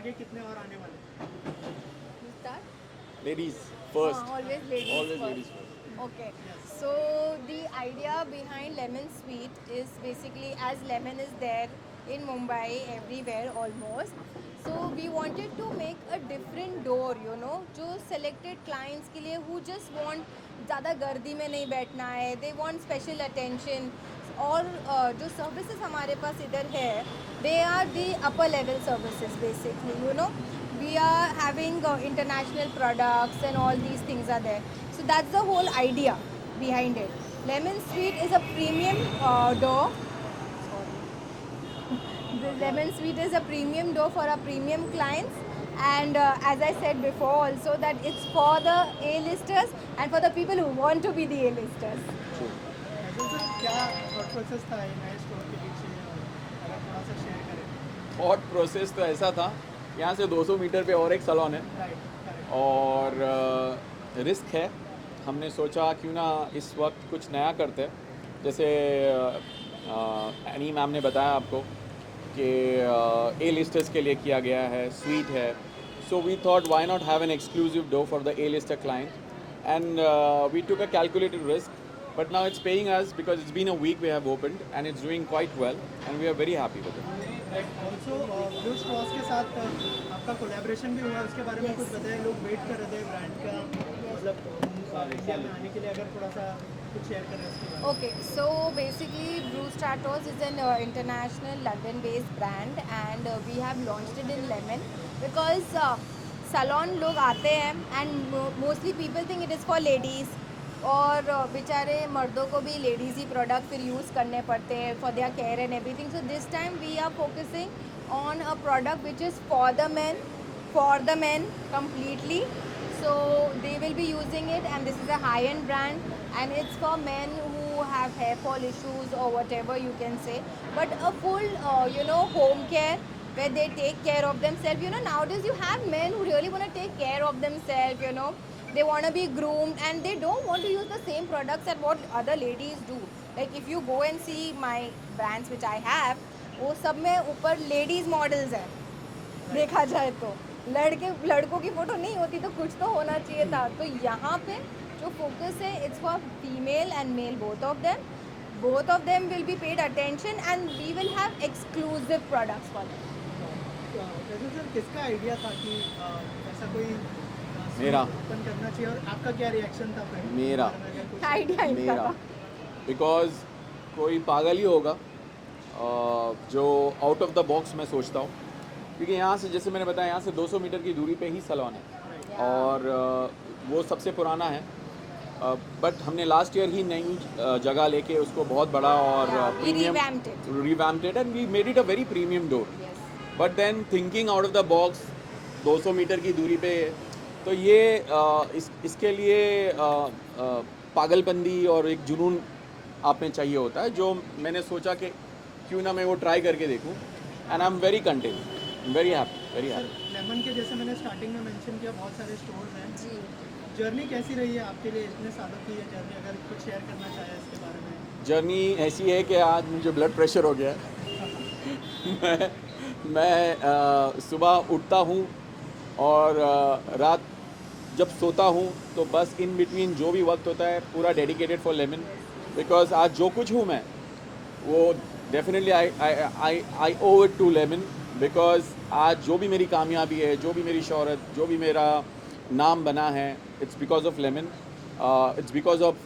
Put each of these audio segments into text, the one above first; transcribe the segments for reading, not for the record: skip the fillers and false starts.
आगे कितने और आने वाले? Ladies first. Always ladies Always first. ladies first. Okay. So the idea behind Lemon Sweet is basically as lemon is there in Mumbai everywhere almost. So we wanted to make a different door, जो selected clients के लिए who just want ज़्यादा गर्दी में नहीं बैठना है, they want special attention. और जो services हमारे पास इधर है, they are the upper level services basically. We are having international products and all these things are there. So that's the whole idea behind it. Lemon Sweet is a premium dough. The Lemon Sweet is a premium dough for our premium clients. And as I said before also that it's for the A-listers and for the people who want to be the A-listers. Faisal sir, क्या thought process था ये नए store के पीछे, अगर थोड़ा सा share करें? थॉट प्रोसेस तो ऐसा था, यहाँ से 200 मीटर पे और एक सैलून है राइट, करेक्ट। और रिस्क है। हमने सोचा क्यों ना इस वक्त कुछ नया करते हैं। जैसे एनी मैम ने बताया आपको कि ए लिस्टर्स के लिए किया गया है, स्वीट है। So we thought why not have an exclusive do for the A lister client and we took a calculated risk, but now it's paying us because it's been a week we have opened and it's doing quite well and we are very happy with it. Also blue straws के साथ आपका collaboration भी हुआ, उसके बारे में Yes. कुछ बताएं। लोग वेट कर रहे थे ब्रांड का, मतलब इंडिया में आने के लिए, अगर थोड़ा सा कुछ शेयर करें उसके बारे में। Okay, so basically Brew Stratos is an international London-based brand and we have launched it in lemon because salon लोग आते हैं and mostly people think it is for ladies और बेचारे मर्दों को भी लेडीज़ ही प्रोडक्ट फिर यूज़ करने पड़ते हैं for their care and everything. So this time we are focusing on a product which is for the men completely. So they will be using it and this is a high-end brand and it's for men who have hair fall issues or whatever you can say, but a full home care where they take care of themselves. Nowadays you have men who really want to take care of themselves. They want to be groomed and they don't want to use the same products that what other ladies do. Like if you go and see my brands which I have, वो सब में ऊपर ladies models हैं. देखा जाए तो लड़कों की फोटो नहीं होती तो कुछ तो होना चाहिए था. तो यहाँ पे जो फोकस है it's for female and male both of them will be paid attention and we will have exclusive products for them. Faisal sir, किसका आइडिया था कि ऐसा कोई मेरा ओपन करना चाहिए, और आपका क्या रिएक्शन था फिर? मेरा अगर कुछ- आइडिया इनका मेरा था. बिकॉज कोई पागल ही होगा जो आउट ऑफ द बॉक्स मैं सोचता हूँ, क्योंकि यहाँ से जैसे मैंने बताया यहाँ से 200 मीटर की दूरी पे ही सैलून है और वो सबसे पुराना है. बट हमने लास्ट ईयर ही नई जगह लेके उसको बहुत बड़ा और we revamped it. Revamped and we made it a very premium door. Yes. But then thinking out of the box 200 metre की दूरी पे, तो ये इसके लिए पागलपंदी और एक जुनून आप में चाहिए होता है, जो मैंने सोचा कि क्यों ना मैं वो ट्राई करके देखूं. And I am very content, very happy. Lemon के जैसे मैंने स्टार्टिंग में मेंशन किया, बहुत सारे स्टोर्स हैं. जी. जर्नी कैसी रही है आपके लिए, इतने सालों की ये जर्नी, अगर कुछ शेयर करना चाहे इसके बारे में? जर्नी ऐसी है कि आज मुझे ब्लड प्रेशर हो गया है. मैं सुबह उठता हूँ और रात जब सोता हूँ तो बस इन बिटवीन जो भी वक्त होता है पूरा डेडिकेटेड फॉर लेमन. बिकॉज आज जो कुछ हूँ मैं वो definitely I owe it to Lemon. Because आज जो भी मेरी कामयाबी है, जो भी मेरी शोहरत, जो भी मेरा नाम बना है, it's because of Lemon. It's because of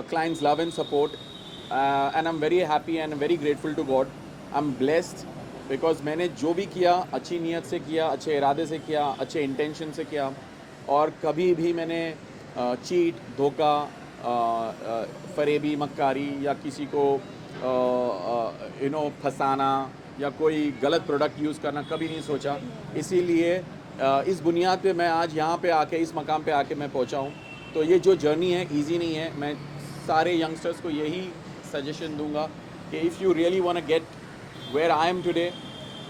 clients love and support and I am very happy and very grateful to God. I am blessed because मैंने जो भी किया अच्छी नीयत से किया, अच्छे इरादे से किया, अच्छे इंटेंशन से किया, और कभी भी मैंने चीट, धोखा, फरेबी, मक्कारी या किसी को फंसाना या कोई गलत प्रोडक्ट यूज़ करना कभी नहीं सोचा. इसीलिए इस बुनियाद पे मैं आज यहाँ पे आके, इस मकाम पे आके मैं पहुँचा हूँ. तो ये जो जर्नी है ईजी नहीं है. मैं सारे यंगस्टर्स को यही सजेशन दूंगा कि if you really want to get where I am today,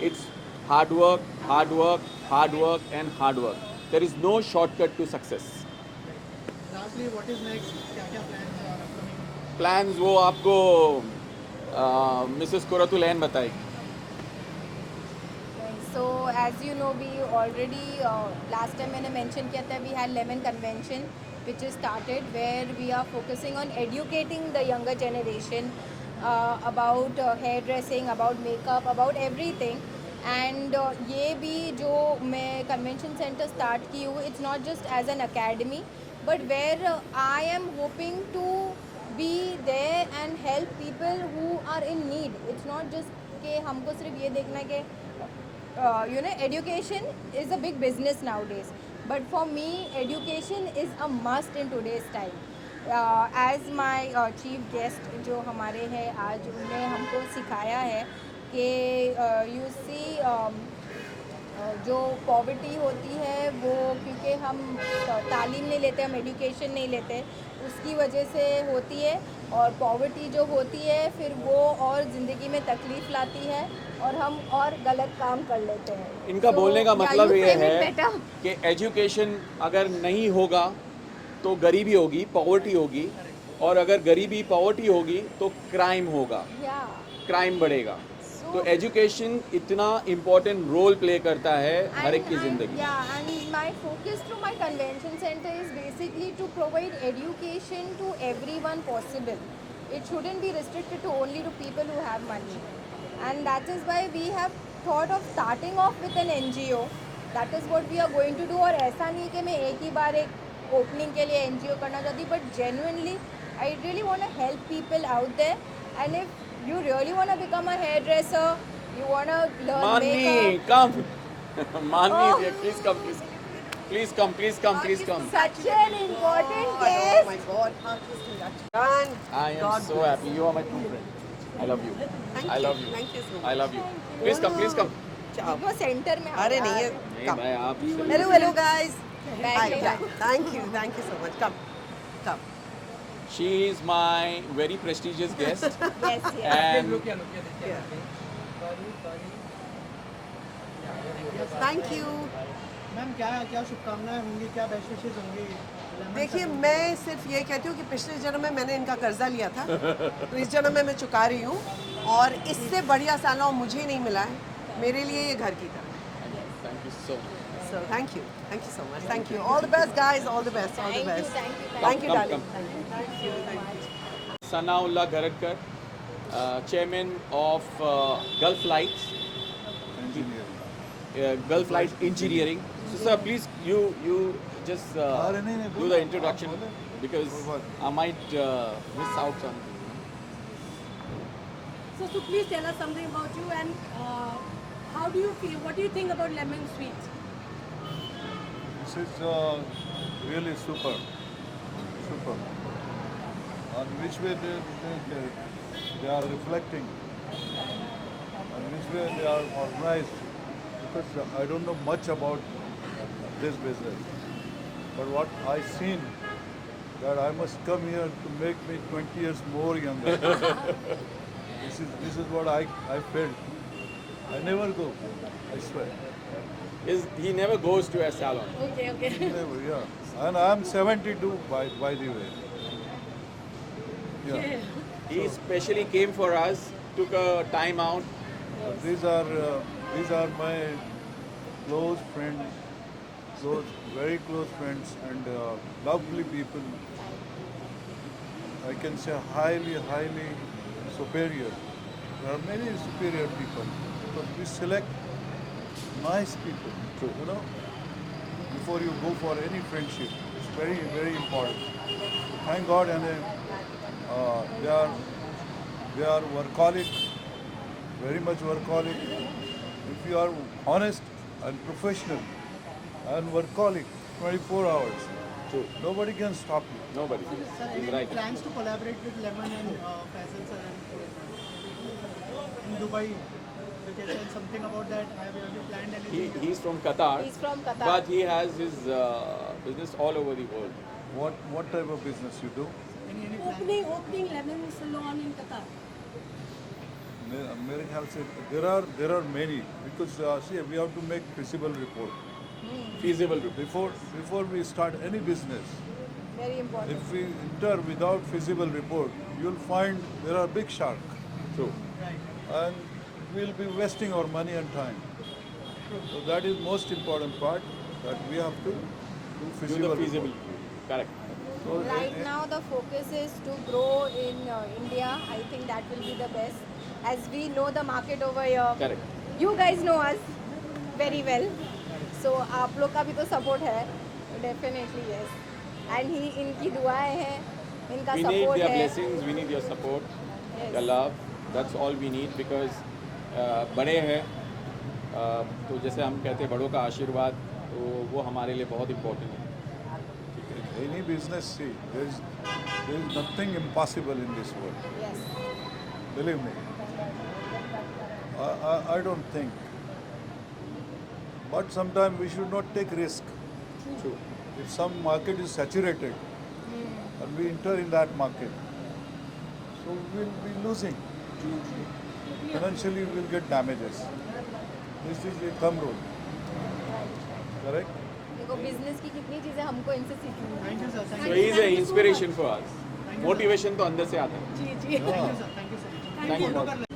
it's hard work, hard work, hard work and hard work. There is no shortcut to success. Lastly what is next, क्या क्या plan है और upcoming? Plans वो आपको Mrs Qurratul ऐन बताएगी. So as you know, we already last time मैंने mention किया था, we had lemon convention which is started where we are focusing on educating the younger generation about hairdressing, about makeup, about everything. And ये भी जो मैं convention center start की हूँ, it's not just as an academy, but where I am hoping to be there and help people who are in need. It's not just कि हमको सिर्फ ये देखना है कि education is a big business nowadays, but for me education is a must in today's time. As my chief guest जो हमारे हैं आज, उन्होंने हमको सिखाया है कि you see जो पॉवर्टी होती है वो क्योंकि हम तालीम नहीं लेते, हम एजुकेशन नहीं लेते, उसकी वजह से होती है। और पॉवर्टी जो होती है फिर वो और ज़िंदगी में तकलीफ़ लाती है और हम और गलत काम कर लेते हैं। इनका So, बोलने का yeah, मतलब you ये frame it है better. कि एजुकेशन अगर नहीं होगा तो गरीबी होगी, पॉवर्टी होगी, और अगर गरीबी पॉवर्टी होगी तो क्राइम होगा, Yeah. क्राइम बढ़ेगा। So- तो एजुकेशन इतना इम्पोर्टेंट रोल प्ले करता है हर एक की ज़िंदगी। Yeah, and my focus through my convention center is basically to provide education to everyone possible. It shouldn't be restricted to only to people who have money. And that is why we have thought of starting off with an NGO. That is what we are going to do. और ऐसा नहीं कि मैं एक ही बार एक opening के लिए NGO करना चाहती, but genuinely I really want to help people out there. And if you really want to become a hairdresser, you want to learn Mani, makeup, come. Mani Oh. is here. Please come, please. Please come, please come, please come. such an important Oh my guest. God, how is that done? I am God so bless. happy. You are my true friend. I love you. Thank I you. love you. Thank you so much. I love you. Please come, please come. Ciao. वो centre में अरे नहीं है नहीं come. भाई आप Hello, hello guys. Back Hi, here. yeah. Thank you so much. Come. She is my very prestigious guest. Yes, yes. And Yeah. Thank you. Ma'am क्या क्या शुभकामनाएं होंगी, क्या बेस्ट विशेष होंगी? Lemon देखिए Convention। मैं सिर्फ ये कहती हूँ कि पिछले जन्म में मैंने इनका कर्जा लिया था तो इस जन्म में मैं चुका रही हूँ और इससे बढ़िया सैलून मुझे ही नहीं मिला है, मेरे लिए ये घर की तरह। thank you so much. So thank you so much, thank you, all the best guys, all the best, all the Thank you, best. thank you, Thank you, Come, darling. come. Thank you. Sanaullah Garadkar, chairman of Gulf Lights, Gulf Lights Engineering. So sir, please you just do the introduction because I might miss out on. So please tell us something about you and how do you feel? What do you think about lemon sweets? This is really super. On which way they are reflecting, on which way they are organized. Because I don't know much about this business, but what I seen, that I must come here to make me 20 years more younger. This is what I felt. I never go, I swear. He never goes to a salon. Okay. Never, yeah. And I'm 72 by the way. Yeah. He specially came for us, took a time out. These are my close friends, very close friends, and lovely people. I can say highly superior. There are many superior people, but we select nice people. You know, before you go for any friendship, it's very important. Thank God, and they are workaholic, very much workaholic. If you are honest and professional and workaholic 24 hours, True. nobody can stop you. Nobody. Sir, He's any right. plans to collaborate with Lemon and Faisal sir in Dubai? You can tell something about that. Have you planned anything? He's from Qatar. He's from Qatar. But he has his business all over the world. What type of business you do? Any plan? Opening lemon salon in Qatar. मेरे ख्याल से there are many, because see, we have to make feasible report Feasible. before we start any business. Very important. If we enter without feasible report, you'll find there are big sharks, True. Right. and we'll be wasting our money and time. So that is most important part, that we have to do Do feasible. the feasibility. Correct. So, Right now, the focus is to grow in India. I think that will be the best, as we know the market over here. Correct. You guys know us very well. So आप लोग का भी तो support है. Definitely yes. And ही इनकी दुआएं हैं, इनका We need support their है. blessings, we need your support, Yes. your love. That's all we need because बड़े हैं, तो जैसे हम कहते हैं बड़ों का आशीर्वाद, तो वो हमारे लिए बहुत इम्पोर्टेंट है. any business, see, there is nothing impossible in this world. Yes. Believe me. I don't think. But sometimes we should not take risk. True. If some market is saturated and we enter in that market, so we will be losing. Financially we will get damages. This is a thumb rule. Correct? देखो business की कितनी चीजें हमको इनसे सीखनी है. Thank you sir. So thank he is an inspiration for us. Motivation तो अंदर से आता है. जी जी. You sir. Thank you sir. Thank you.